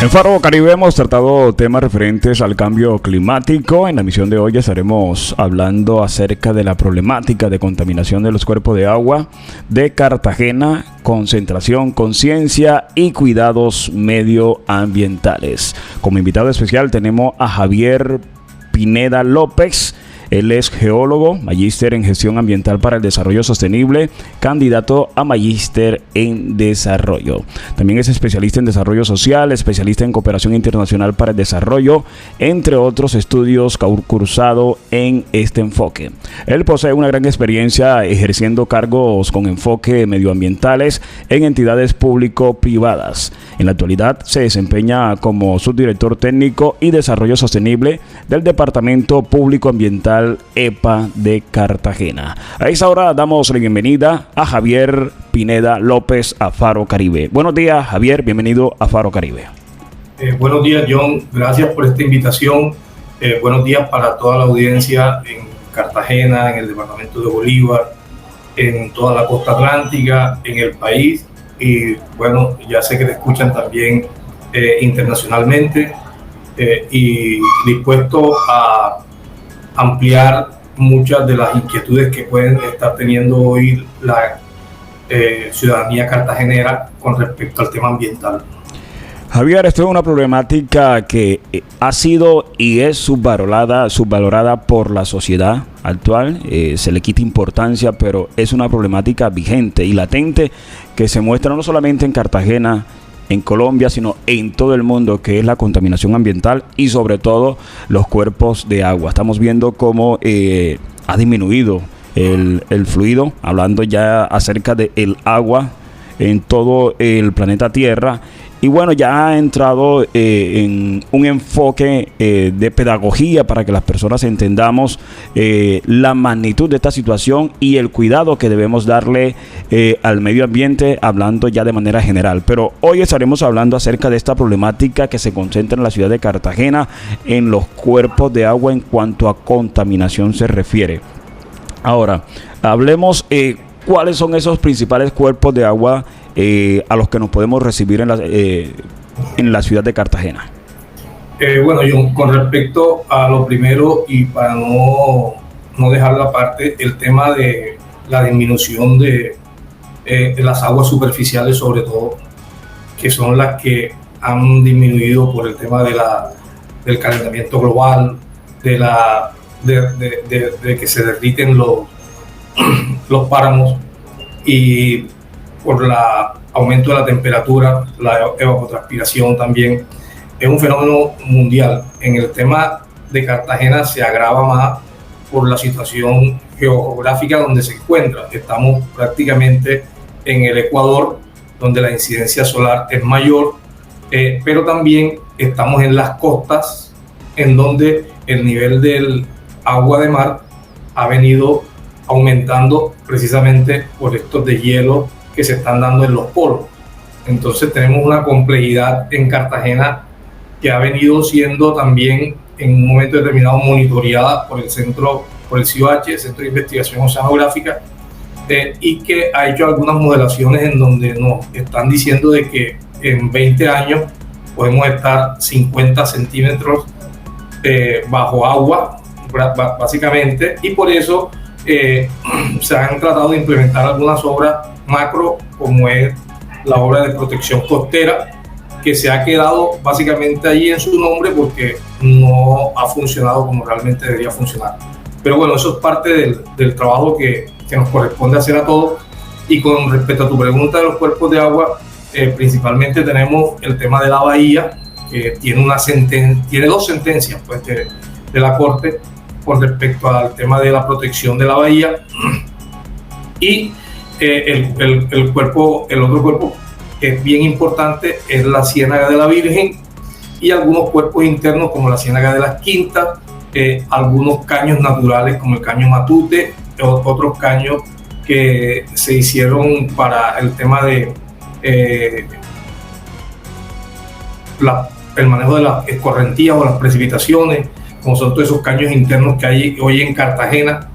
En Faro Caribe hemos tratado temas referentes al cambio climático. En la emisión de hoy estaremos hablando acerca de la problemática de contaminación de los cuerpos de agua de Cartagena, concentración, conciencia y cuidados medioambientales. Como invitado especial tenemos a Javier Pineda López. Él es geólogo, magíster en gestión ambiental para el desarrollo sostenible, candidato a magíster en desarrollo. También es especialista en desarrollo social, especialista en cooperación internacional para el desarrollo, entre otros estudios cursado en este enfoque. Él posee una gran experiencia ejerciendo cargos con enfoque medioambientales en entidades público-privadas. En la actualidad se desempeña como subdirector técnico y desarrollo sostenible del Departamento Público Ambiental EPA de Cartagena. A esta hora damos la bienvenida a Javier Pineda López a Faro Caribe. Buenos días, Javier, bienvenido a Faro Caribe. Buenos días, John, gracias por esta invitación. Buenos días para toda la audiencia en Cartagena, en el departamento de Bolívar, en toda la costa atlántica, en el país, y bueno, ya sé que te escuchan también internacionalmente, y dispuesto a ampliar muchas de las inquietudes que pueden estar teniendo hoy la ciudadanía cartagenera con respecto al tema ambiental. Javier, esto es una problemática que ha sido y es subvalorada por la sociedad actual. Se le quita importancia, pero es una problemática vigente y latente que se muestra no solamente en Cartagena, en Colombia, sino en todo el mundo, que es la contaminación ambiental y sobre todo los cuerpos de agua. Estamos viendo cómo ha disminuido el fluido, hablando ya acerca del agua en todo el planeta Tierra. Y bueno, ya ha entrado en un enfoque de pedagogía para que las personas entendamos la magnitud de esta situación y el cuidado que debemos darle al medio ambiente, hablando ya de manera general. Pero hoy estaremos hablando acerca de esta problemática que se concentra en la ciudad de Cartagena en los cuerpos de agua en cuanto a contaminación se refiere. Ahora, hablemos cuáles son esos principales cuerpos de agua a los que nos podemos recibir en la ciudad de Cartagena. Bueno, John, con respecto a lo primero, y para no dejarlo aparte, el tema de la disminución de las aguas superficiales, sobre todo, que son las que han disminuido por el tema del calentamiento global, de que se derriten los páramos, y por el aumento de la temperatura, la evapotranspiración también. Es un fenómeno mundial. En el tema de Cartagena se agrava más por la situación geográfica donde se encuentra. Estamos prácticamente en el Ecuador, donde la incidencia solar es mayor, pero también estamos en las costas, en donde el nivel del agua de mar ha venido aumentando precisamente por estos deshielos que se están dando en los polos. Entonces tenemos una complejidad en Cartagena que ha venido siendo también en un momento determinado monitoreada por el CIOH, el Centro de Investigación Oceanográfica, y que ha hecho algunas modelaciones en donde nos están diciendo de que en 20 años podemos estar 50 centímetros bajo agua, básicamente, y por eso se han tratado de implementar algunas obras macro, como es la obra de protección costera, que se ha quedado básicamente allí en su nombre porque no ha funcionado como realmente debería funcionar. Pero bueno, eso es parte del trabajo que nos corresponde hacer a todos. Y con respecto a tu pregunta de los cuerpos de agua, principalmente tenemos el tema de la bahía, que tiene dos sentencias pues, de la Corte con respecto al tema de la protección de la bahía, y el otro cuerpo que es bien importante es la Ciénaga de la Virgen, y algunos cuerpos internos como la Ciénaga de las Quintas, algunos caños naturales como el caño Matute, otros caños que se hicieron para el tema de el manejo de las escorrentías o las precipitaciones, como son todos esos caños internos que hay hoy en Cartagena,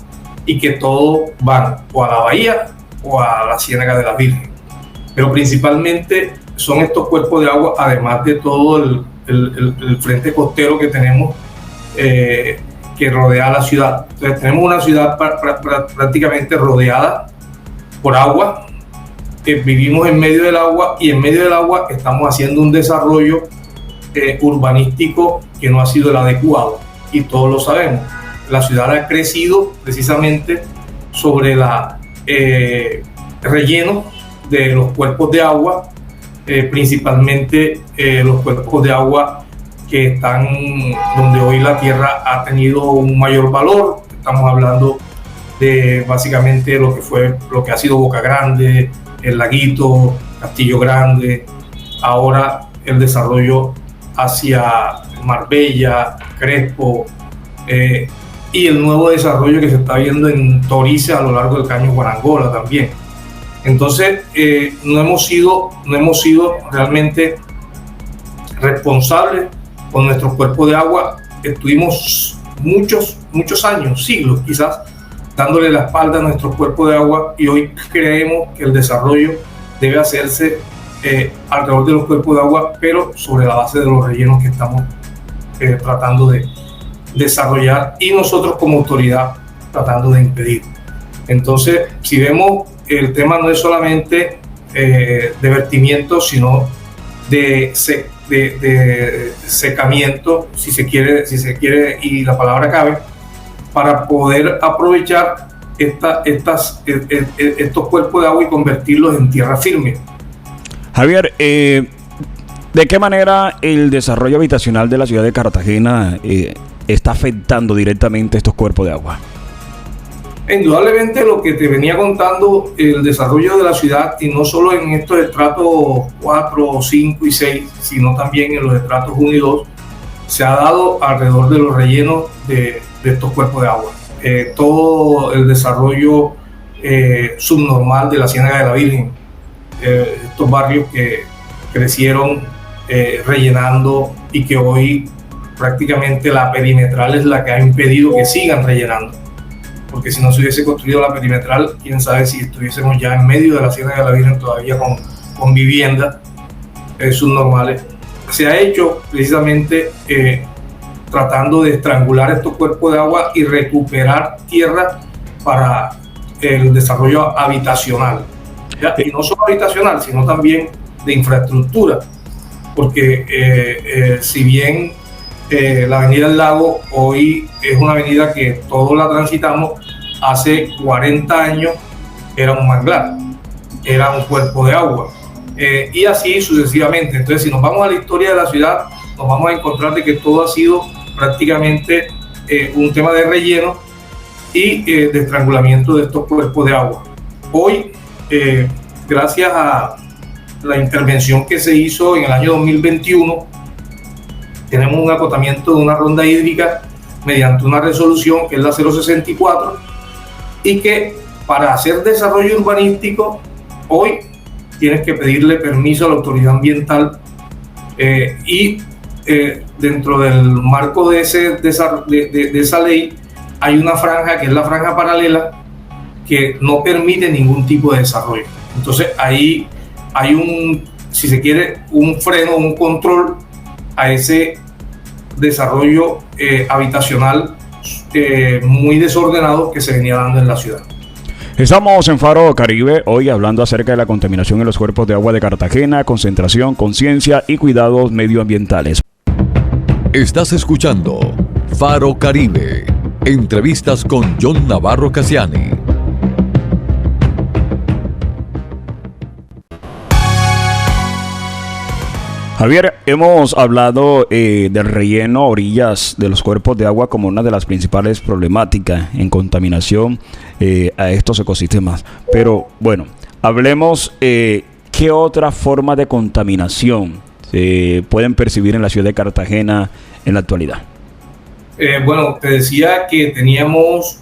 y que todos van o a la bahía o a la Ciénaga de la Virgen. Pero principalmente son estos cuerpos de agua, además de todo el frente costero que tenemos, que rodea la ciudad. Entonces tenemos una ciudad prácticamente rodeada por agua, vivimos en medio del agua, y en medio del agua estamos haciendo un desarrollo urbanístico que no ha sido el adecuado, y todos lo sabemos. La ciudad ha crecido precisamente sobre la relleno de los cuerpos de agua, principalmente los cuerpos de agua que están donde hoy la tierra ha tenido un mayor valor. Estamos hablando de básicamente lo que ha sido Boca Grande, El Laguito, Castillo Grande, ahora el desarrollo hacia Marbella, Crespo, y el nuevo desarrollo que se está viendo en Torice a lo largo del Caño Guarangola también. Entonces no hemos sido realmente responsables con nuestros cuerpos de agua. Estuvimos muchos años, siglos quizás, dándole la espalda a nuestros cuerpos de agua, y hoy creemos que el desarrollo debe hacerse alrededor de los cuerpos de agua, pero sobre la base de los rellenos que estamos tratando de desarrollar, y nosotros como autoridad tratando de impedir. Entonces, si vemos, el tema no es solamente de vertimiento, sino de secamiento, si se quiere, y la palabra cabe, para poder aprovechar estos cuerpos de agua y convertirlos en tierra firme. Javier, ¿de qué manera el desarrollo habitacional de la ciudad de Cartagena está afectando directamente estos cuerpos de agua? Indudablemente, lo que te venía contando, el desarrollo de la ciudad, y no solo en estos estratos 4, 5 y 6, sino también en los estratos 1 y 2, se ha dado alrededor de los rellenos de estos cuerpos de agua. Todo el desarrollo subnormal de la Ciénaga de la Virgen, estos barrios que crecieron rellenando, y que hoy prácticamente la perimetral es la que ha impedido que sigan rellenando. Porque si no se hubiese construido la perimetral, quién sabe si estuviésemos ya en medio de la Ciénaga de la Virgen todavía con viviendas subnormales. Se ha hecho precisamente tratando de estrangular estos cuerpos de agua y recuperar tierra para el desarrollo habitacional, ¿ya? Y no solo habitacional, sino también de infraestructura, porque si bien la Avenida del Lago hoy es una avenida que todos la transitamos, hace 40 años era un manglar, era un cuerpo de agua, y así sucesivamente. Entonces, si nos vamos a la historia de la ciudad, nos vamos a encontrar de que todo ha sido prácticamente un tema de relleno y de estrangulamiento de estos cuerpos de agua. Hoy, gracias a la intervención que se hizo en el año 2021, tenemos un acotamiento de una ronda hídrica mediante una resolución que es la 064, y que para hacer desarrollo urbanístico hoy tienes que pedirle permiso a la autoridad ambiental, y dentro del marco de esa ley hay una franja que es la franja paralela que no permite ningún tipo de desarrollo. Entonces ahí hay si se quiere, un freno, un control a ese desarrollo habitacional muy desordenado que se venía dando en la ciudad. Estamos en Faro Caribe hoy hablando acerca de la contaminación en los cuerpos de agua de Cartagena, concentración, conciencia y cuidados medioambientales. Estás escuchando Faro Caribe. Entrevistas con John Navarro Casiani. Javier, hemos hablado del relleno a orillas de los cuerpos de agua como una de las principales problemáticas en contaminación a estos ecosistemas. Pero bueno, hablemos qué otra forma de contaminación se pueden percibir en la ciudad de Cartagena en la actualidad. Bueno, te decía que teníamos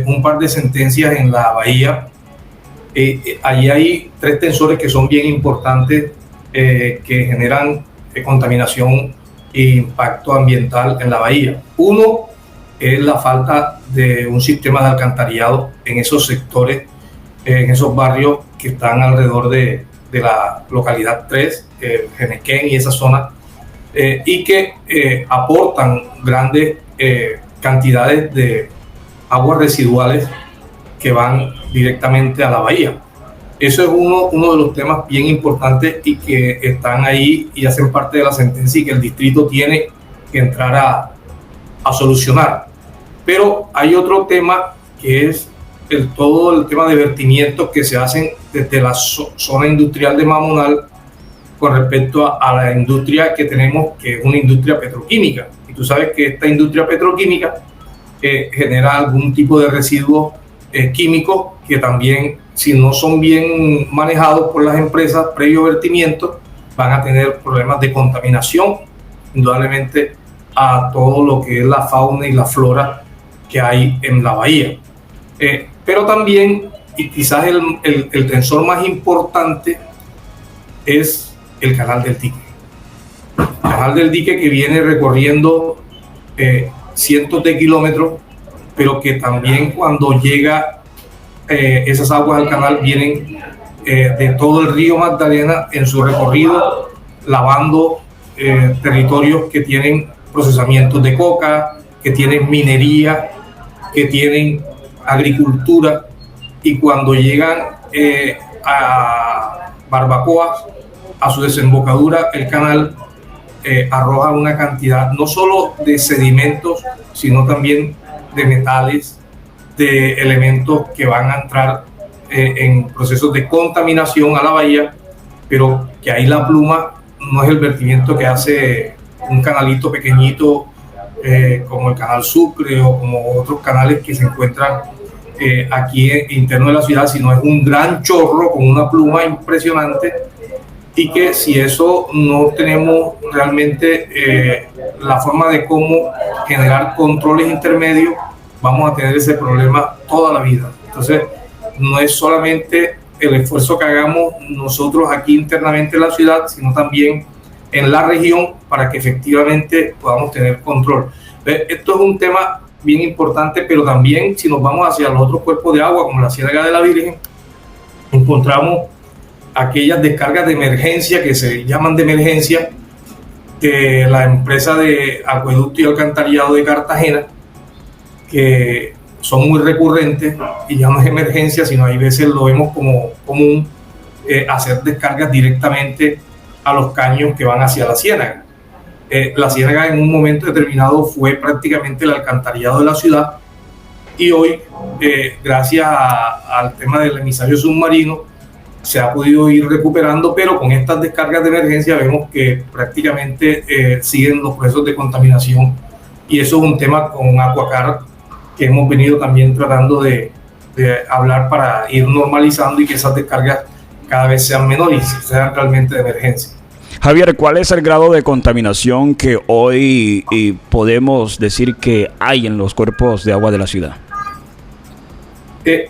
un par de sentencias en la bahía. Allí hay 3 tensores que son bien importantes, que generan contaminación e impacto ambiental en la bahía. Uno es la falta de un sistema de alcantarillado en esos sectores, en esos barrios que están alrededor de de la localidad 3, Genequén y esa zona, y que aportan grandes cantidades de aguas residuales que van directamente a la bahía. Eso es uno de los temas bien importantes y que están ahí y hacen parte de la sentencia y que el distrito tiene que entrar a solucionar. Pero hay otro tema que es todo el tema de vertimientos que se hacen desde la zona industrial de Mamonal con respecto a la industria que tenemos, que es una industria petroquímica. Y tú sabes que esta industria petroquímica genera algún tipo de residuos químicos que también, si no son bien manejados por las empresas previo vertimiento, van a tener problemas de contaminación, indudablemente, a todo lo que es la fauna y la flora que hay en la bahía. Pero también, y quizás el tensor más importante, es el canal del dique. El canal del dique que viene recorriendo cientos de kilómetros, pero que también cuando llega esas aguas al canal vienen de todo el río Magdalena en su recorrido, lavando territorios que tienen procesamientos de coca, que tienen minería, que tienen agricultura, y cuando llegan a Barbacoas, a su desembocadura, el canal arroja una cantidad no solo de sedimentos, sino también de metales, de elementos que van a entrar en procesos de contaminación a la bahía, pero que ahí la pluma no es el vertimiento que hace un canalito pequeñito como el canal Sucre o como otros canales que se encuentran aquí interno de la ciudad, sino es un gran chorro con una pluma impresionante, y que si eso no tenemos realmente la forma de cómo generar controles intermedios, vamos a tener ese problema toda la vida. Entonces, no es solamente el esfuerzo que hagamos nosotros aquí internamente en la ciudad, sino también en la región para que efectivamente podamos tener control. Esto es un tema bien importante, pero también si nos vamos hacia los otros cuerpos de agua, como la Ciénaga de la Virgen, encontramos aquellas descargas de emergencia que se llaman de emergencia de la empresa de acueducto y alcantarillado de Cartagena, que son muy recurrentes y ya no es emergencia, sino hay veces lo vemos como común hacer descargas directamente a los caños que van hacia la ciénaga. La ciénaga en un momento determinado fue prácticamente el alcantarillado de la ciudad, y hoy, gracias al tema del emisario submarino, se ha podido ir recuperando, pero con estas descargas de emergencia vemos que prácticamente siguen los procesos de contaminación, y eso es un tema con Aquacar que hemos venido también tratando de hablar para ir normalizando y que esas descargas cada vez sean menores y sean realmente de emergencia. Javier, ¿cuál es el grado de contaminación que hoy podemos decir que hay en los cuerpos de agua de la ciudad?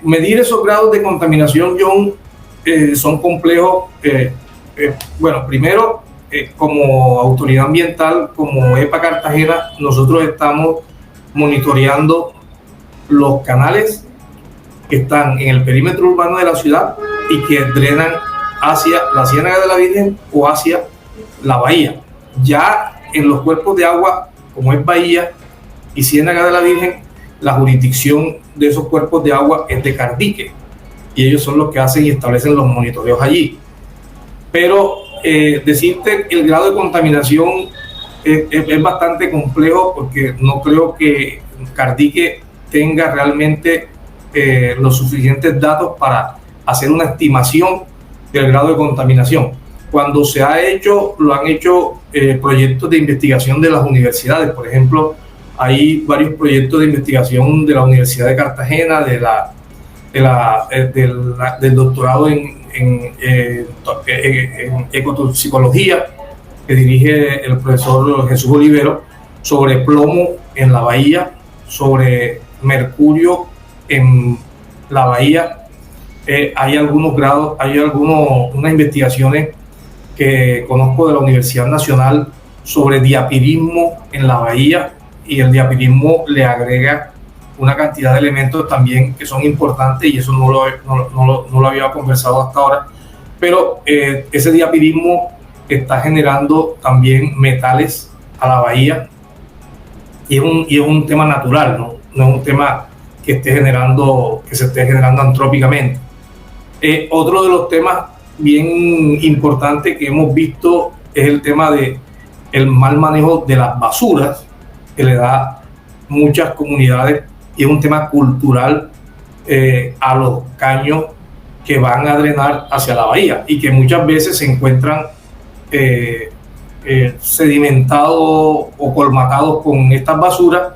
Medir esos grados de contaminación, John, son complejos. Bueno, primero, como autoridad ambiental, como EPA Cartagena, nosotros estamos monitoreando los canales que están en el perímetro urbano de la ciudad y que drenan hacia la Ciénaga de la Virgen o hacia la bahía. Ya en los cuerpos de agua, como es Bahía y Ciénaga de la Virgen, la jurisdicción de esos cuerpos de agua es de Cardique, y ellos son los que hacen y establecen los monitoreos allí. Pero decirte el grado de contaminación es bastante complejo, porque no creo que Cardique tenga realmente los suficientes datos para hacer una estimación del grado de contaminación. Cuando se ha hecho, lo han hecho proyectos de investigación de las universidades. Por ejemplo, hay varios proyectos de investigación de la Universidad de Cartagena, del doctorado en ecotoxicología, que dirige el profesor Jesús Olivero, sobre plomo en la bahía, sobre mercurio en la bahía. Hay algunos grados, unas investigaciones que conozco de la Universidad Nacional sobre diapirismo en la bahía, y el diapirismo le agrega una cantidad de elementos también que son importantes, y eso no lo había conversado hasta ahora, pero ese diapirismo está generando también metales a la bahía y es un tema natural, no es un tema que se esté generando antrópicamente. Otro de los temas bien importantes que hemos visto es el tema de el mal manejo de las basuras que le da muchas comunidades, y es un tema cultural a los caños que van a drenar hacia la bahía y que muchas veces se encuentran sedimentados o colmatados con estas basuras,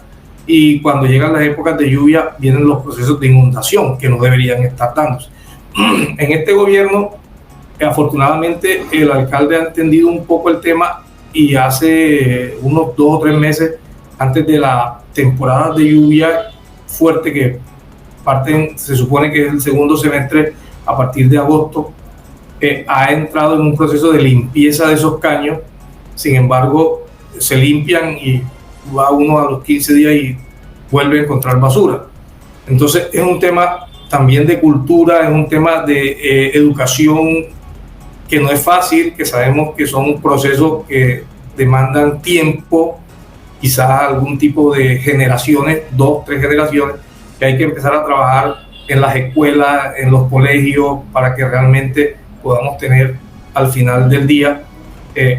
y cuando llegan las épocas de lluvia vienen los procesos de inundación que no deberían estar dándose. En este gobierno, afortunadamente, el alcalde ha entendido un poco el tema, y hace unos 2 o 3 meses, antes de la temporada de lluvia fuerte que se supone que es el segundo semestre a partir de agosto, ha entrado en un proceso de limpieza de esos caños. Sin embargo, se limpian y va uno a los 15 días y vuelve a encontrar basura. Entonces es un tema también de cultura, es un tema de educación que no es fácil, que sabemos que son procesos que demandan tiempo, quizás algún tipo de generaciones, 2, 3 generaciones, que hay que empezar a trabajar en las escuelas, en los colegios, para que realmente podamos tener al final del día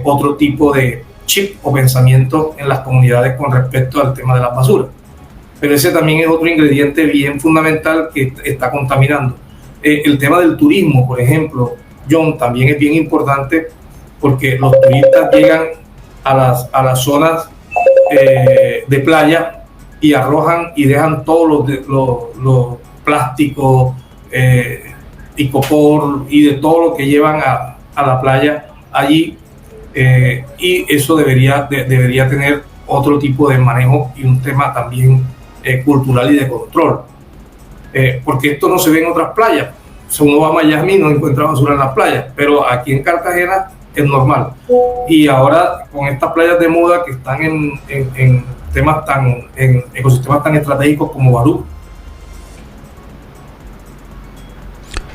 otro tipo de chip o pensamiento en las comunidades con respecto al tema de las basuras. Pero ese también es otro ingrediente bien fundamental que está contaminando. El tema del turismo, por ejemplo, John, también es bien importante, porque los turistas llegan a las zonas de playa y arrojan y dejan todos los plásticos, icopor y de todo lo que llevan a la playa allí, y eso debería tener otro tipo de manejo y un tema también cultural y de control, porque esto no se ve en otras playas. Si uno va a Miami no encuentra basura en las playas, pero aquí en Cartagena es normal. Y ahora con estas playas de moda que están en ecosistemas tan estratégicos como Barú.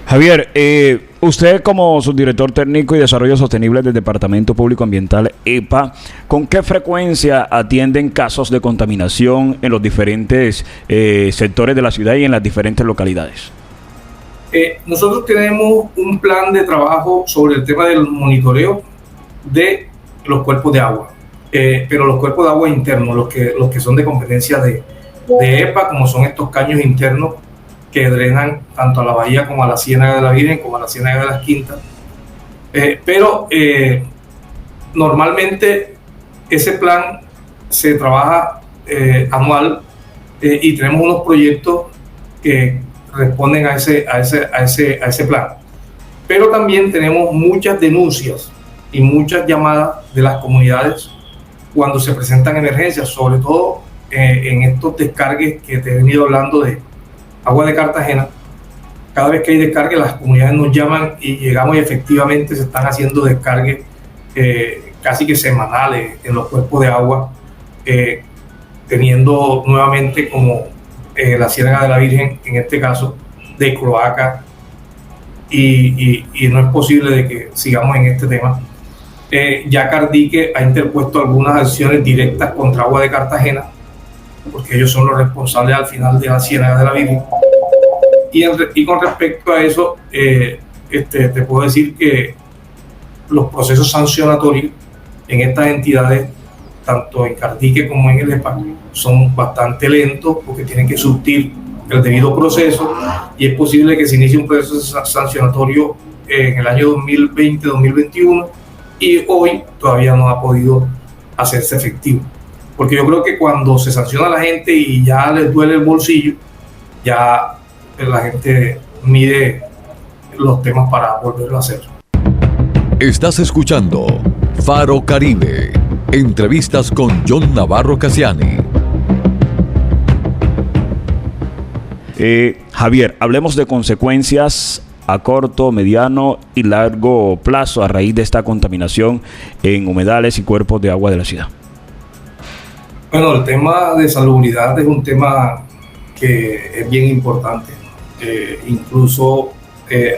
Javier, usted como subdirector técnico y desarrollo sostenible del Departamento Público Ambiental EPA, ¿con qué frecuencia atienden casos de contaminación en los diferentes sectores de la ciudad y en las diferentes localidades? Nosotros tenemos un plan de trabajo sobre el tema del monitoreo de los cuerpos de agua, pero los cuerpos de agua internos, los que son de competencia de EPA, como son estos caños internos que drenan tanto a la bahía como a la Ciénaga de la Virgen, como a la Ciénaga de las Quintas. Pero normalmente ese plan se trabaja anual, y tenemos unos proyectos que responden a ese plan. Pero también tenemos muchas denuncias y muchas llamadas de las comunidades cuando se presentan emergencias, sobre todo en estos descargues que te he venido hablando de agua de Cartagena. Cada vez que hay descargues, las comunidades nos llaman y llegamos, y efectivamente se están haciendo descargues casi que semanales en los cuerpos de agua, teniendo nuevamente como la Ciénaga de la Virgen, en este caso, de cloaca, y no es posible de que sigamos en este tema. Ya Cardique ha interpuesto algunas acciones directas contra Agua de Cartagena, porque ellos son los responsables al final de la Ciénaga de la Virgen. Y con respecto a eso, te puedo decir que los procesos sancionatorios en estas entidades, tanto en Cardique como en el EPA, son bastante lentos, porque tienen que surtir el debido proceso, y es posible que se inicie un proceso sancionatorio en el año 2020-2021, y hoy todavía no ha podido hacerse efectivo. Porque yo creo que cuando se sanciona a la gente y ya les duele el bolsillo, ya la gente mide los temas para volverlo a hacer. Estás escuchando Faro Caribe. Entrevistas con John Navarro Cassiani. Javier, hablemos de consecuencias a corto, mediano y largo plazo a raíz de esta contaminación en humedales y cuerpos de agua de la ciudad. Bueno, el tema de salubridad es un tema que es bien importante. Incluso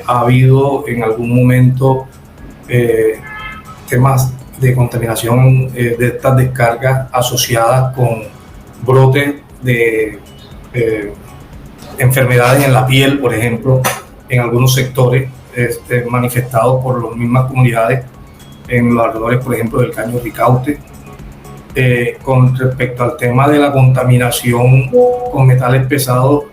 ha habido en algún momento temas de contaminación de estas descargas asociadas con brotes de enfermedades en la piel, por ejemplo, en algunos sectores manifestados por las mismas comunidades en los alrededores, por ejemplo, del Caño Ricaute. Con respecto al tema de la contaminación con metales pesados,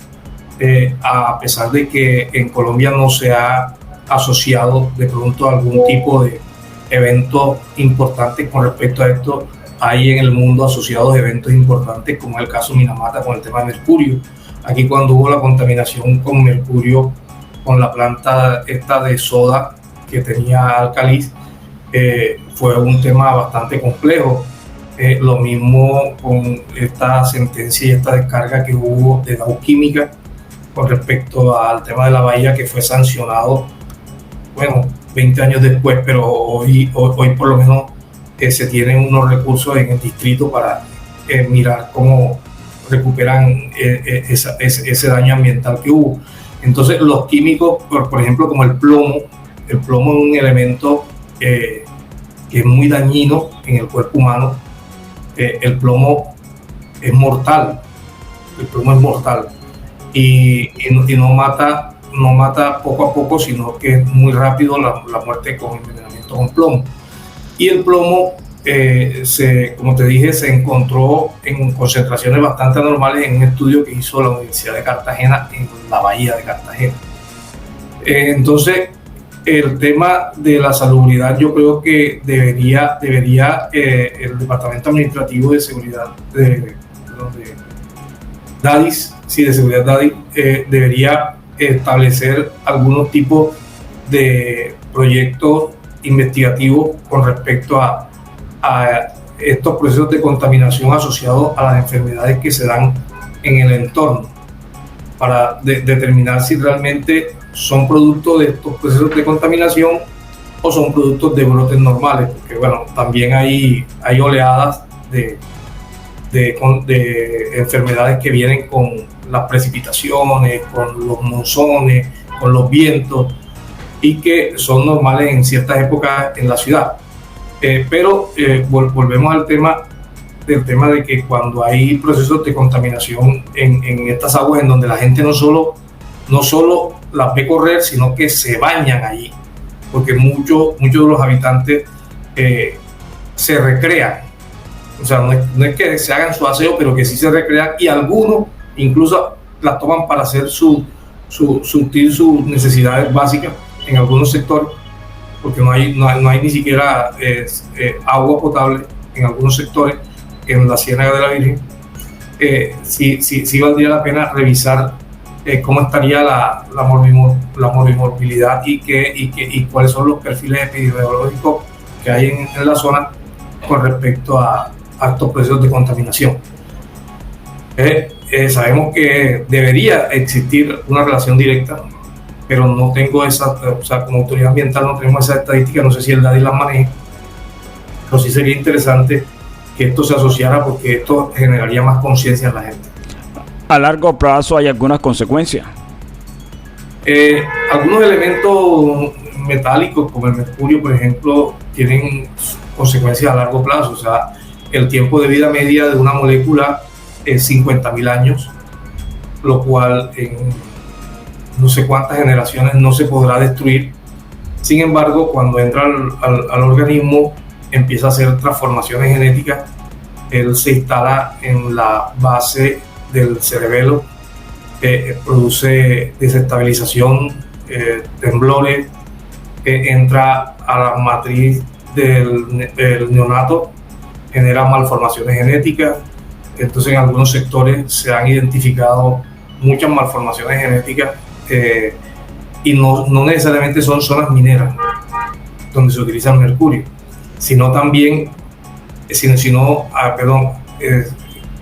a pesar de que en Colombia no se ha asociado de pronto algún tipo de evento importante con respecto a esto, hay en el mundo asociados eventos importantes, como el caso Minamata con el tema de mercurio. Aquí, cuando hubo la contaminación con mercurio con la planta esta de soda que tenía Alcaliz, fue un tema bastante complejo. Lo mismo con esta sentencia y esta descarga que hubo de Dow Química con respecto al tema de la bahía, que fue sancionado, bueno, 20 años después, pero hoy por lo menos se tienen unos recursos en el distrito para mirar cómo recuperan ese daño ambiental que hubo. Entonces, los químicos, por ejemplo, como el plomo es un elemento que es muy dañino en el cuerpo humano. El plomo es mortal, y no mata poco a poco, sino que es muy rápido la muerte con envenenamiento con plomo. Y el plomo, como te dije, se encontró en concentraciones bastante anormales en un estudio que hizo la Universidad de Cartagena en la bahía de Cartagena. Entonces, el tema de la salubridad, yo creo que debería el Departamento Administrativo de Seguridad de DADIS, de Seguridad DADIS, debería establecer algunos tipos de proyectos investigativos con respecto a estos procesos de contaminación asociados a las enfermedades que se dan en el entorno, para determinar si realmente son productos de estos procesos de contaminación o son productos de brotes normales, porque bueno, también hay oleadas de enfermedades que vienen con las precipitaciones, con los monzones, con los vientos, y que son normales en ciertas épocas en la ciudad. Pero volvemos al tema de que cuando hay procesos de contaminación en estas aguas, en donde la gente no solo las ve correr, sino que se bañan allí, porque muchos de los habitantes se recrean. O sea, no es que se hagan su aseo, pero que sí se recrean, y algunos incluso las toman para hacer surtir sus necesidades básicas en algunos sectores, porque no hay ni siquiera agua potable en algunos sectores, en la Ciénaga de la Virgen. Sí valdría la pena revisar cómo estaría la morbilidad y cuáles son los perfiles epidemiológicos que hay en la zona con respecto a estos procesos de contaminación. Sabemos que debería existir una relación directa, pero no tengo como autoridad ambiental no tenemos esa estadística, no sé si el DADI las maneja, pero sí sería interesante que esto se asociara, porque esto generaría más conciencia en la gente. ¿A largo plazo hay algunas consecuencias? Algunos elementos metálicos, como el mercurio, por ejemplo, tienen consecuencias a largo plazo. O sea, el tiempo de vida media de una molécula es 50.000 años, lo cual en no sé cuántas generaciones no se podrá destruir. Sin embargo, cuando entra al organismo, empieza a hacer transformaciones genéticas. Él se instala en la base del cerebelo, produce desestabilización, temblores, entra a la matriz del neonato, genera malformaciones genéticas. Entonces, en algunos sectores se han identificado muchas malformaciones genéticas, y no necesariamente son zonas mineras donde se utiliza el mercurio, sino también,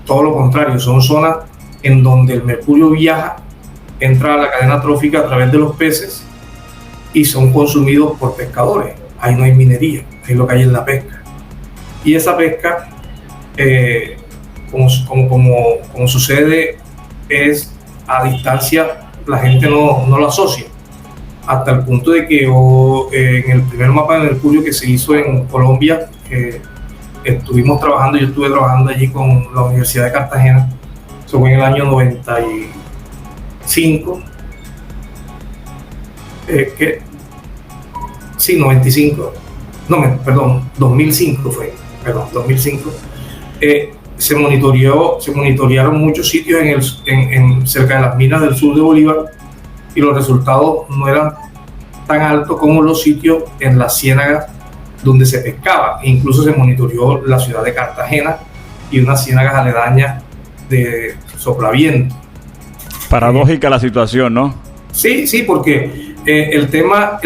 todo lo contrario, son zonas en donde el mercurio viaja, entra a la cadena trófica a través de los peces y son consumidos por pescadores. Ahí no hay minería, ahí lo que hay es la pesca. Y esa pesca, como sucede, es a distancia, la gente no lo asocia. hasta el punto de que en el primer mapa de Mercurio que se hizo en Colombia, estuvimos trabajando, yo estuve trabajando allí con la Universidad de Cartagena, eso fue en el año 95, 2005 fue, 2005. Se monitorearon muchos sitios cerca de las minas del sur de Bolívar y los resultados no eran tan altos como los sitios en las ciénagas donde se pescaba. Incluso se monitoreó la ciudad de Cartagena y unas ciénagas aledañas de Soplaviento. Paradójica la situación, ¿no? Sí, porque el tema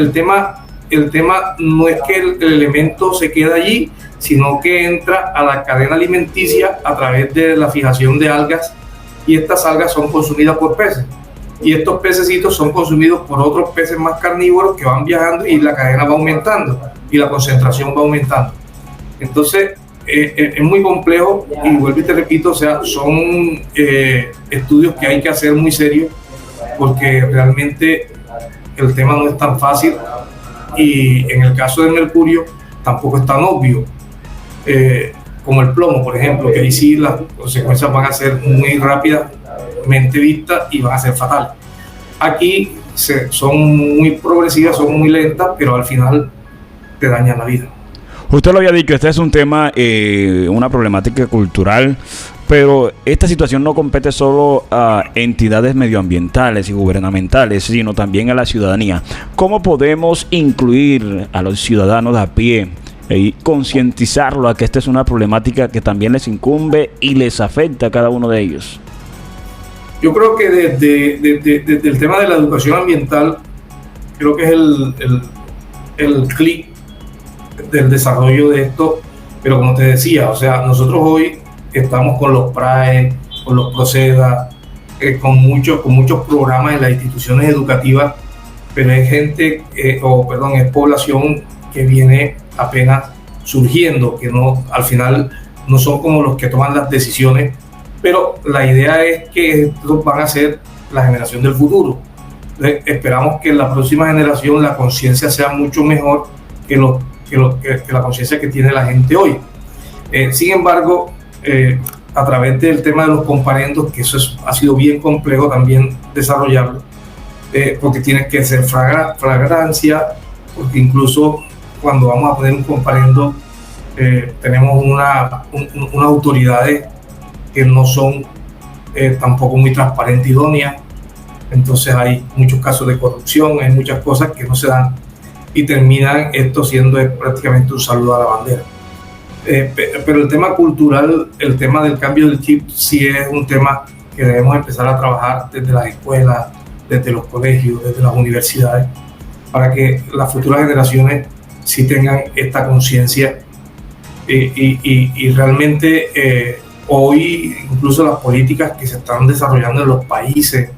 no es que el elemento se queda allí, sino que entra a la cadena alimenticia a través de la fijación de algas, y estas algas son consumidas por peces. Y estos pececitos son consumidos por otros peces más carnívoros que van viajando y la cadena va aumentando y la concentración va aumentando. Entonces, es muy complejo y vuelvo y te repito, o sea, son estudios que hay que hacer muy serios porque realmente el tema no es tan fácil y en el caso del mercurio tampoco es tan obvio como el plomo, por ejemplo, que ahí sí las consecuencias van a ser muy rápidamente vistas y van a ser fatales. Aquí son muy progresivas, son muy lentas, pero al final te dañan la vida. Usted lo había dicho, este es un tema, una problemática cultural, pero esta situación no compete solo a entidades medioambientales y gubernamentales, sino también a la ciudadanía. ¿Cómo podemos incluir a los ciudadanos de a pie y concientizarlo a que esta es una problemática que también les incumbe y les afecta a cada uno de ellos? Yo creo que desde el tema de la educación ambiental, creo que es el clic del desarrollo de esto, pero como te decía, o sea, nosotros hoy estamos con los PRAE, con los PROCEDA, con muchos programas en las instituciones educativas, pero es es población que viene apenas surgiendo, que no, al final no son como los que toman las decisiones, pero la idea es que estos van a ser la generación del futuro. Entonces, esperamos que en la próxima generación la conciencia sea mucho mejor que la conciencia que tiene la gente hoy. Sin embargo, a través del tema de los comparendos, que eso ha sido bien complejo también desarrollarlo, porque tiene que ser flagrancia, porque incluso cuando vamos a poner un comparendo, tenemos unas autoridades que no son tampoco muy transparentes y idóneas, entonces hay muchos casos de corrupción, hay muchas cosas que no se dan y terminan esto siendo prácticamente un saludo a la bandera. Pero el tema cultural, el tema del cambio del chip, sí es un tema que debemos empezar a trabajar desde las escuelas, desde los colegios, desde las universidades, para que las futuras generaciones sí tengan esta conciencia y realmente hoy incluso las políticas que se están desarrollando en los países,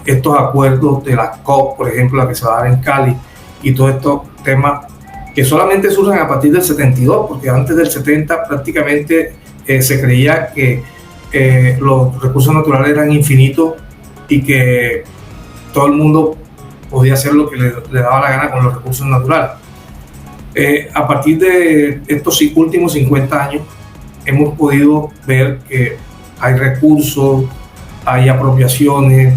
estos acuerdos de la COP, por ejemplo, la que se va a dar en Cali, y todos estos temas que solamente surgen a partir del 72, porque antes del 70 prácticamente se creía que los recursos naturales eran infinitos y que todo el mundo podía hacer lo que le daba la gana con los recursos naturales. A partir de estos últimos 50 años hemos podido ver que hay recursos, hay apropiaciones,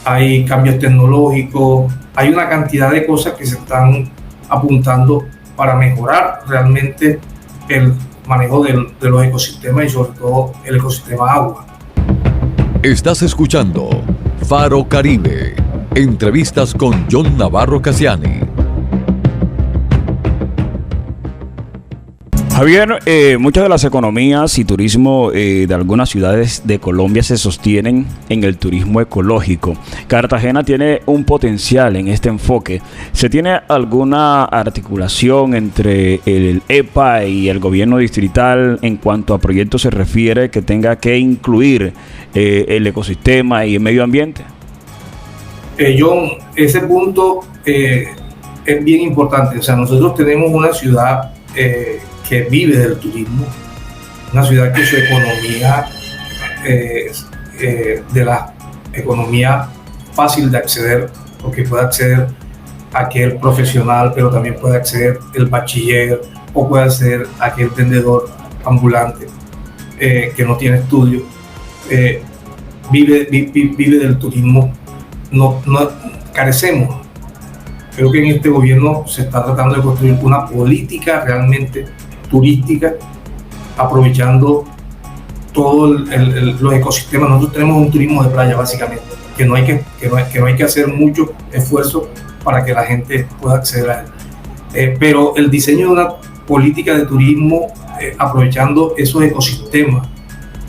hay cambios tecnológicos, hay una cantidad de cosas que se están apuntando para mejorar realmente el manejo de los ecosistemas y sobre todo el ecosistema agua. Estás escuchando Faro Caribe. Entrevistas con John Navarro Cassiani. Javier, muchas de las economías y turismo de algunas ciudades de Colombia se sostienen en el turismo ecológico. Cartagena tiene un potencial en este enfoque. ¿Se tiene alguna articulación entre el EPA y el gobierno distrital en cuanto a proyectos se refiere que tenga que incluir el ecosistema y el medio ambiente? John, ese punto es bien importante. O sea, nosotros tenemos una ciudad que vive del turismo, una ciudad que su economía de la economía fácil de acceder porque puede acceder aquel profesional, pero también puede acceder el bachiller o puede acceder aquel vendedor ambulante que no tiene estudio, vive del turismo. No carecemos. Creo que en este gobierno se está tratando de construir una política realmente turística, aprovechando todos los ecosistemas. Nosotros tenemos un turismo de playa, básicamente, que no hay que hacer mucho esfuerzo para que la gente pueda acceder a él. Pero el diseño de una política de turismo, aprovechando esos ecosistemas,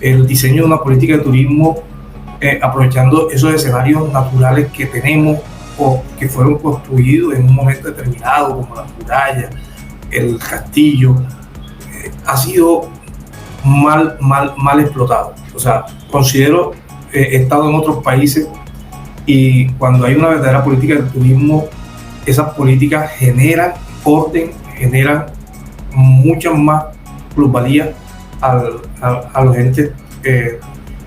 el diseño de una política de turismo, aprovechando esos escenarios naturales que tenemos o que fueron construidos en un momento determinado, como la muralla, el castillo, ha sido mal explotado. O sea, considero, he estado en otros países y cuando hay una verdadera política de turismo, esas políticas generan orden, generan muchas más plusvalías a los entes,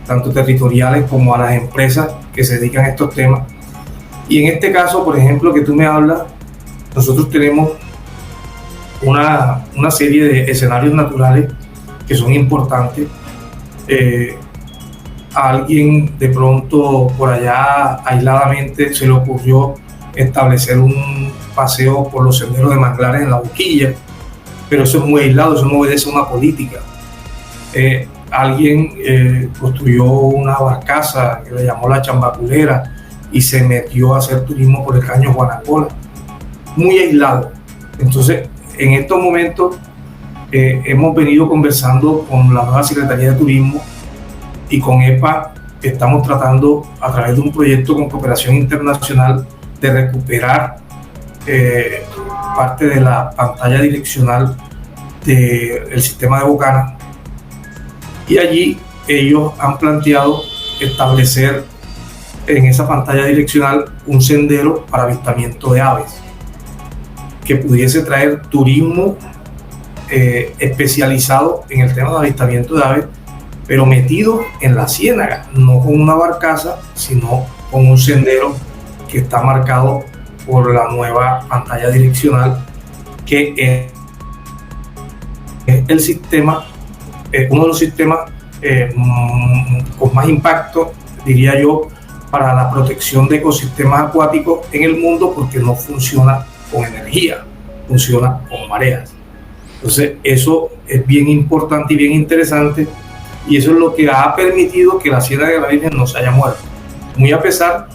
tanto territoriales como a las empresas que se dedican a estos temas. Y en este caso, por ejemplo, que tú me hablas, nosotros tenemos una serie de escenarios naturales que son importantes. A alguien de pronto por allá aisladamente se le ocurrió establecer un paseo por los senderos de manglares en La Boquilla, pero eso es muy aislado, eso no obedece a una política. Alguien construyó una barcaza que le llamó La Chambaculera y se metió a hacer turismo por el caño Guanacola, muy aislado. Entonces, en estos momentos hemos venido conversando con la nueva Secretaría de Turismo y con EPA. Estamos tratando, a través de un proyecto con cooperación internacional, de recuperar parte de la pantalla direccional del sistema de Bocana, y allí ellos han planteado establecer en esa pantalla direccional un sendero para avistamiento de aves que pudiese traer turismo especializado en el tema de avistamiento de aves, pero metido en la ciénaga, no con una barcaza, sino con un sendero que está marcado por la nueva pantalla direccional, que es el sistema, uno de los sistemas con más impacto, diría yo, para la protección de ecosistemas acuáticos en el mundo, porque no funciona con energía, funciona con mareas. Entonces, eso es bien importante y bien interesante, y eso es lo que ha permitido que la Ciénaga de la Virgen no se haya muerto, muy a pesar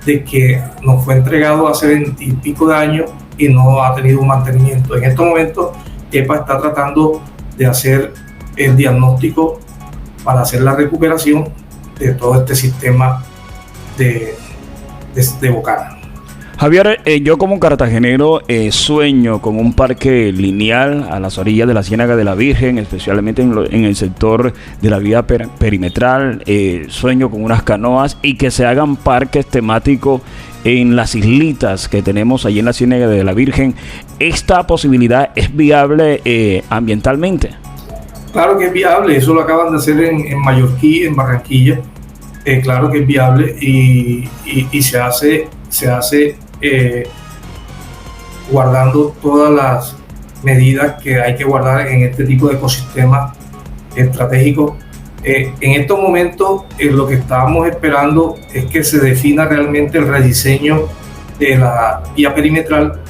de que nos fue entregado hace 20 y pico de años y no ha tenido un mantenimiento. En estos momentos, EPA está tratando de hacer el diagnóstico para hacer la recuperación de todo este sistema de Bocana. Javier, yo como cartagenero sueño con un parque lineal a las orillas de la Ciénaga de la Virgen, especialmente en el sector de la vía perimetral. Sueño con unas canoas y que se hagan parques temáticos en las islitas que tenemos allí en la Ciénaga de la Virgen. ¿Esta posibilidad es viable ambientalmente? Claro que es viable, eso lo acaban de hacer en Mallorquí, en Barranquilla. Claro que es viable y se hace guardando todas las medidas que hay que guardar en este tipo de ecosistemas estratégicos. En estos momentos lo que estábamos esperando es que se defina realmente el rediseño de la vía perimetral,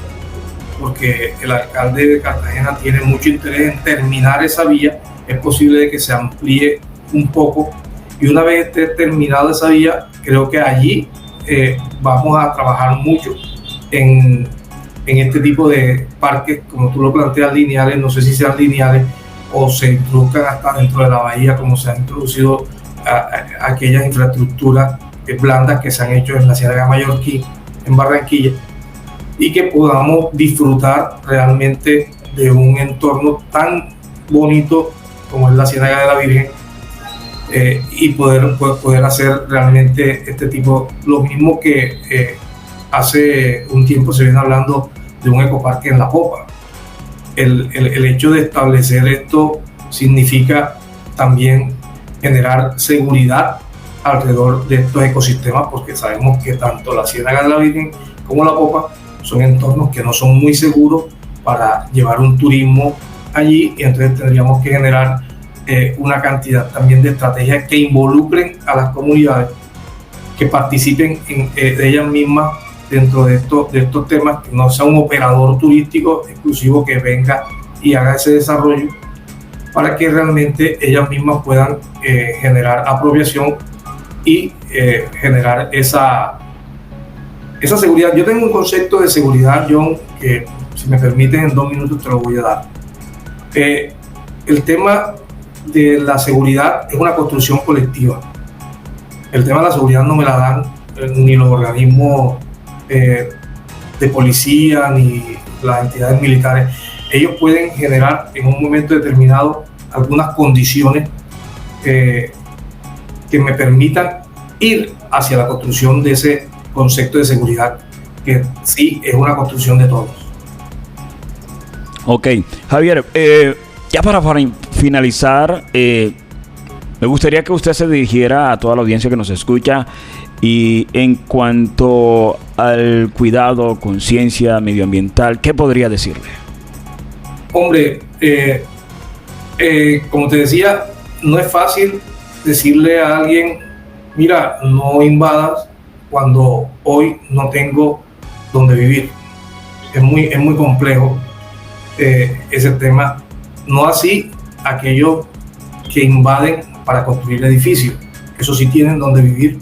porque el alcalde de Cartagena tiene mucho interés en terminar esa vía. Es posible de que se amplíe un poco, y una vez esté terminada esa vía, creo que allí vamos a trabajar mucho en este tipo de parques, como tú lo planteas, lineales. No sé si sean lineales o se introduzcan hasta dentro de la bahía, como se han introducido aquellas infraestructuras blandas que se han hecho en la Ciénaga Mallorquí, en Barranquilla, y que podamos disfrutar realmente de un entorno tan bonito como es la Ciénaga de la Virgen, y poder hacer realmente este tipo, lo mismo que hace un tiempo se viene hablando de un ecoparque en La Popa. El hecho de establecer esto significa también generar seguridad alrededor de estos ecosistemas, porque sabemos que tanto la Ciénaga de la Virgen como la Popa son entornos que no son muy seguros para llevar un turismo allí, y entonces tendríamos que generar una cantidad también de estrategias que involucren a las comunidades, que participen de ellas mismas dentro de estos temas, que no sea un operador turístico exclusivo que venga y haga ese desarrollo, para que realmente ellas mismas puedan generar apropiación y generar esa seguridad. Yo tengo un concepto de seguridad, John, que si me permiten en 2 minutos te lo voy a dar. El tema de la seguridad es una construcción colectiva. El tema de la seguridad no me la dan ni los organismos de policía ni las entidades militares. Ellos pueden generar en un momento determinado algunas condiciones que me permitan ir hacia la construcción de ese concepto de seguridad, que sí es una construcción de todos. Ok, Javier, ya para finalizar, me gustaría que usted se dirigiera a toda la audiencia que nos escucha, y en cuanto al cuidado, conciencia medioambiental, ¿qué podría decirle? Hombre, como te decía, no es fácil decirle a alguien, mira, no invadas cuando hoy no tengo donde vivir. Es muy complejo ese tema. No así aquellos que invaden para construir edificios. Eso sí tienen donde vivir,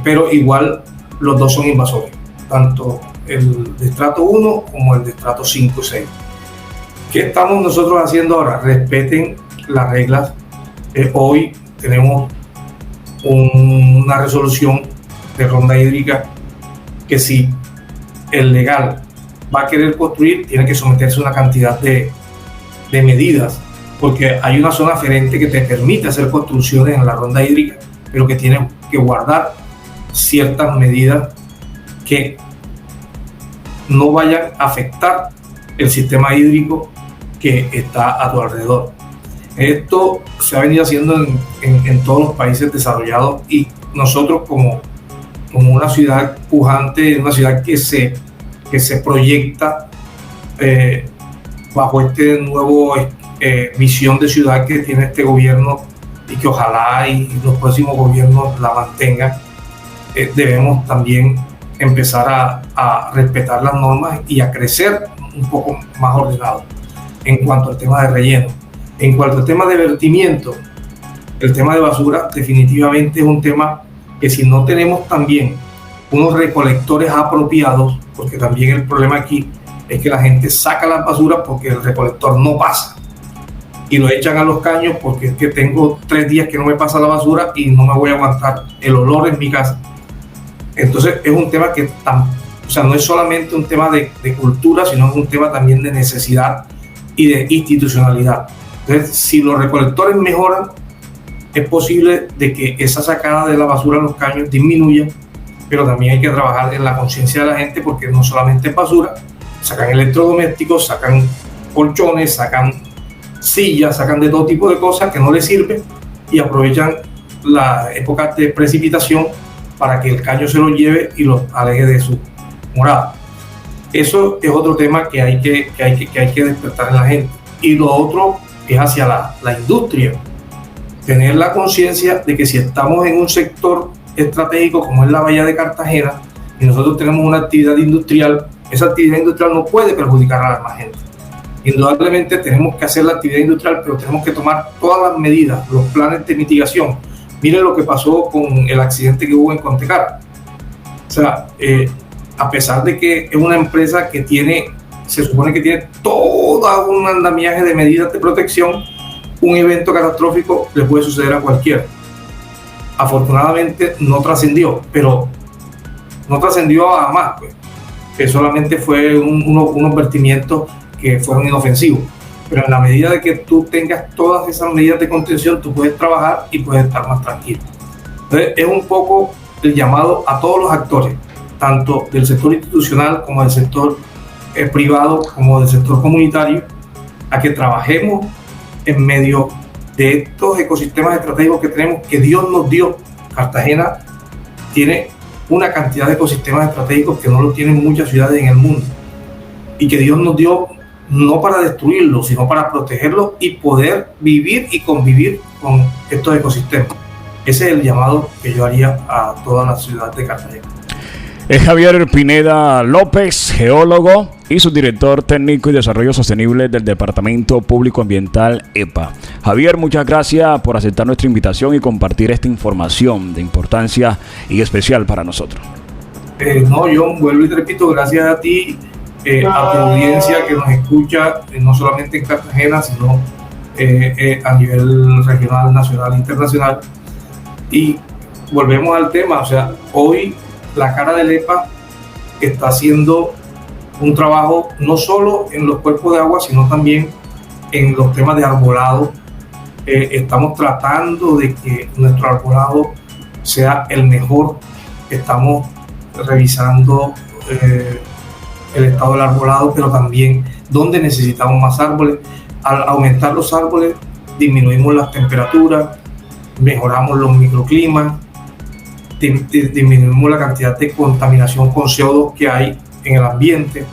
pero igual los dos son invasores, tanto el de estrato 1 como el de estrato 5 y 6. ¿Qué estamos nosotros haciendo ahora? Respeten las reglas. Hoy tenemos una resolución de ronda hídrica que si el legal va a querer construir, tiene que someterse a una cantidad de medidas, porque hay una zona aferente que te permite hacer construcciones en la ronda hídrica, pero que tiene que guardar ciertas medidas que no vayan a afectar el sistema hídrico que está a tu alrededor. Esto se ha venido haciendo en todos los países desarrollados, y nosotros como una ciudad pujante, una ciudad que se proyecta bajo este nuevo visión de ciudad que tiene este gobierno, y que ojalá y los próximos gobiernos la mantengan, debemos también empezar a respetar las normas y a crecer un poco más ordenado. En cuanto al tema de relleno, en cuanto al tema de vertimiento, el tema de basura definitivamente es un tema que, si no tenemos también unos recolectores apropiados, porque también el problema aquí es que la gente saca las basuras porque el recolector no pasa, y lo echan a los caños porque es que tengo 3 días que no me pasa la basura y no me voy a aguantar el olor en mi casa. Entonces es un tema que no es solamente un tema de cultura, sino es un tema también de necesidad y de institucionalidad. Entonces, si los recolectores mejoran, es posible de que esa sacada de la basura a los caños disminuya, pero también hay que trabajar en la conciencia de la gente, porque no solamente es basura, sacan electrodomésticos, sacan colchones, sacan sillas, sacan de todo tipo de cosas que no les sirven, y aprovechan la época de precipitación para que el caño se los lleve y los aleje de su morada. Eso es otro tema que hay que despertar en la gente. Y lo otro es hacia la industria. Tener la conciencia de que si estamos en un sector estratégico como es la Bahía de Cartagena, y nosotros tenemos una actividad industrial, esa actividad industrial no puede perjudicar a la demás gente. Indudablemente tenemos que hacer la actividad industrial, pero tenemos que tomar todas las medidas, los planes de mitigación. Miren lo que pasó con el accidente que hubo en Contecar. O sea, a pesar de que es una empresa que se supone que tiene todo un andamiaje de medidas de protección, un evento catastrófico le puede suceder a cualquiera. Afortunadamente no trascendió, pero no trascendió a más, pues, que solamente fue unos vertimientos que fueron inofensivos. Pero en la medida de que tú tengas todas esas medidas de contención, tú puedes trabajar y puedes estar más tranquilo. Entonces es un poco el llamado a todos los actores, tanto del sector institucional como del sector privado, como del sector comunitario, a que trabajemos en medio de estos ecosistemas estratégicos que tenemos, que Dios nos dio. Cartagena tiene una cantidad de ecosistemas estratégicos que no lo tienen muchas ciudades en el mundo, y que Dios nos dio no para destruirlos, sino para protegerlos y poder vivir y convivir con estos ecosistemas. Ese es el llamado que yo haría a toda la ciudad de Cartagena. Es Javier Pineda López, geólogo y subdirector técnico y desarrollo sostenible del Departamento Público Ambiental EPA. Javier, muchas gracias por aceptar nuestra invitación y compartir esta información de importancia y especial para nosotros. No, yo vuelvo y te repito, gracias a ti, a tu audiencia que nos escucha, no solamente en Cartagena, sino a nivel regional, nacional e internacional. Y volvemos al tema, o sea, hoy la cara del EPA está haciendo un trabajo no solo en los cuerpos de agua, sino también en los temas de arbolado. Estamos tratando de que nuestro arbolado sea el mejor. Estamos revisando el estado del arbolado, pero también dónde necesitamos más árboles. Al aumentar los árboles, disminuimos las temperaturas, mejoramos los microclimas, disminuimos la cantidad de contaminación con CO2 que hay en el ambiente.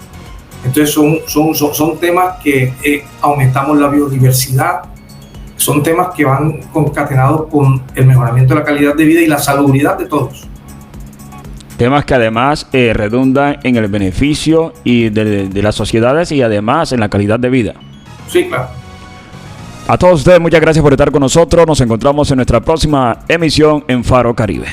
Entonces son temas que aumentamos la biodiversidad, son temas que van concatenados con el mejoramiento de la calidad de vida y la salubridad de todos. Temas que además redundan en el beneficio y de las sociedades y además en la calidad de vida. Sí, claro. A todos ustedes, muchas gracias por estar con nosotros. Nos encontramos en nuestra próxima emisión en Faro Caribe.